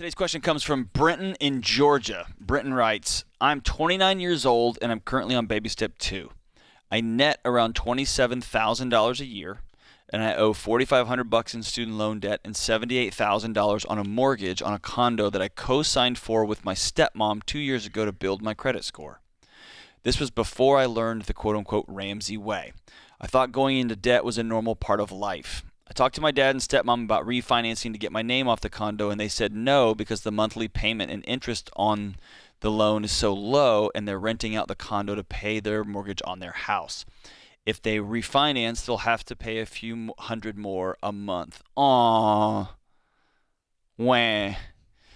Today's question comes from Brenton in Georgia. Brenton writes, I'm 29 years old and I'm currently on baby step 2. I net around $27,000 a year, and I owe $4,500 in student loan debt and $78,000 on a mortgage on a condo that I co-signed for with my stepmom 2 years ago to build my credit score. This was before I learned the quote-unquote Ramsey way. I thought going into debt was a normal part of life. I talked to my dad and stepmom about refinancing to get my name off the condo, and they said no because the monthly payment and interest on the loan is so low, and they're renting out the condo to pay their mortgage on their house. If they refinance, they'll have to pay a few hundred more a month. Aww. Wah.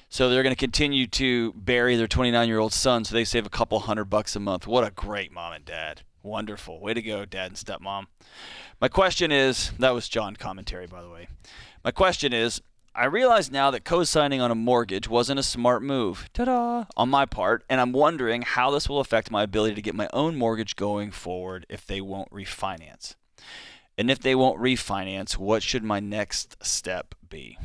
So they're going to continue to bury their 29-year-old son so they save a couple $100 a month. What a great mom and dad. Wonderful. Way to go, dad and stepmom. My question is, that was John commentary, by the way. My question is, I realize now that co-signing on a mortgage wasn't a smart move, ta-da, on my part, and I'm wondering how this will affect my ability to get my own mortgage going forward if they won't refinance. And if they won't refinance, what should my next step be?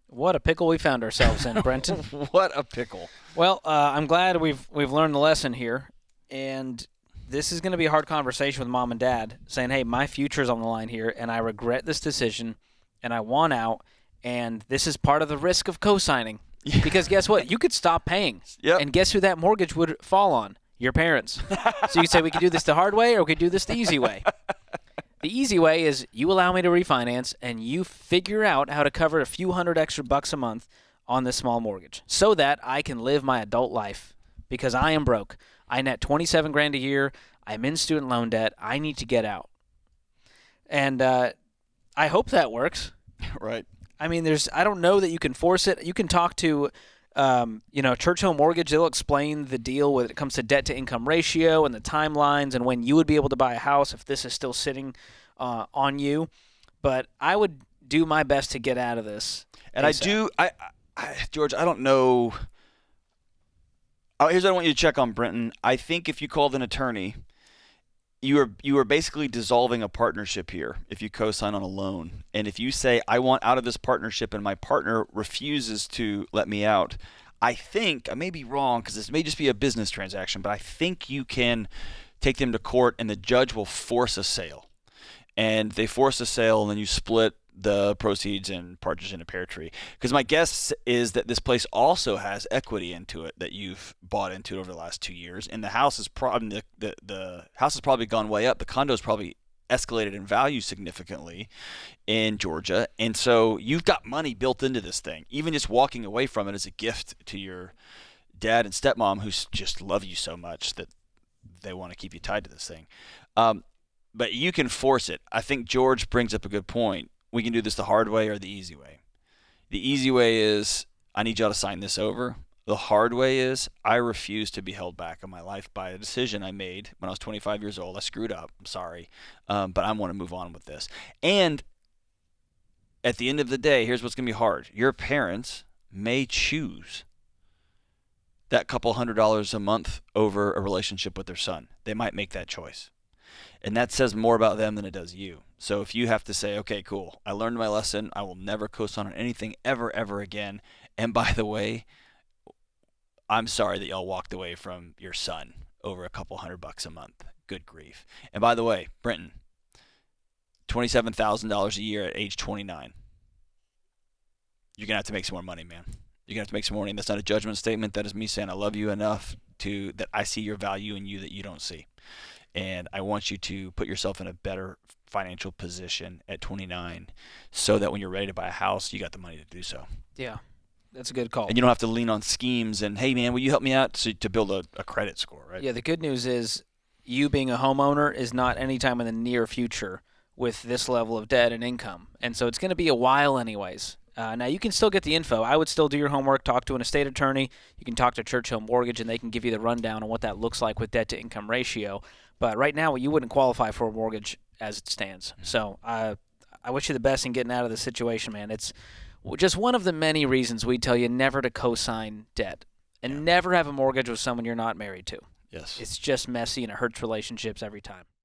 What a pickle we found ourselves in, Brenton. What a pickle. Well, I'm glad we've learned the lesson here, and this is going to be a hard conversation with mom and dad, saying, hey, my future's on the line here, and I regret this decision, and I want out, and this is part of the risk of co-signing. Yeah. Because guess what? You could stop paying, Yep. and guess who that mortgage would fall on? Your parents. So you could say we could do this the hard way or we could do this the easy way. The easy way is you allow me to refinance, and you figure out how to cover a few $100 extra a month on this small mortgage so that I can live my adult life, because I am broke. I net $27,000 a year. I'm in student loan debt. I need to get out. And I hope that works. Right. I mean, I don't know that you can force it. You can talk to, Churchill Mortgage. They'll explain the deal when it comes to debt to income ratio and the timelines and when you would be able to buy a house if this is still sitting on you. But I would do my best to get out of this. And ASAP. George, I don't know. Oh, here's what I want you to check on, Brenton. I think if you called an attorney, you are basically dissolving a partnership here if you co-sign on a loan. And if you say, I want out of this partnership and my partner refuses to let me out, I think, I may be wrong because this may just be a business transaction, but I think you can take them to court and the judge will force a sale. And they force a sale and then you split the proceeds and partridge in a pear tree. Because my guess is that this place also has equity into it that you've bought into over the last 2 years, and the house is probably the house has probably gone way up. The condo's probably escalated in value significantly in Georgia, and so you've got money built into this thing. Even just walking away from it is a gift to your dad and stepmom, who just love you so much that they want to keep you tied to this thing. But you can force it. I think George brings up a good point. We can do this the hard way or the easy way. The easy way is, I need y'all to sign this over. The hard way is, I refuse to be held back in my life by a decision I made when I was 25 years old. I screwed up. I'm sorry. But I want to move on with this. And at the end of the day, here's what's going to be hard. Your parents may choose that couple $100 a month over a relationship with their son. They might make that choice. And that says more about them than it does you. So if you have to say, okay, cool, I learned my lesson. I will never co-sign on anything ever again. And by the way, I'm sorry that y'all walked away from your son over a couple $100 a month. Good grief. And by the way, Brenton, $27,000 a year at age 29. You're going to have to make some more money, man. You're going to have to make some more money. And that's not a judgment statement. That is me saying I love you enough that I see your value in you that you don't see. And I want you to put yourself in a better financial position at 29 so that when you're ready to buy a house, you got the money to do so. Yeah, that's a good call. And you don't have to lean on schemes and, hey, man, will you help me out to build a credit score, right? Yeah, the good news is you being a homeowner is not any time in the near future with this level of debt and income. And so it's going to be a while anyways. Now, you can still get the info. I would still do your homework, talk to an estate attorney. You can talk to Churchill Mortgage, and they can give you the rundown on what that looks like with debt-to-income ratio. But right now, you wouldn't qualify for a mortgage as it stands. So I wish you the best in getting out of the situation, man. It's just one of the many reasons we tell you never to co-sign debt and never have a mortgage with someone you're not married to. Yes. It's just messy, and it hurts relationships every time.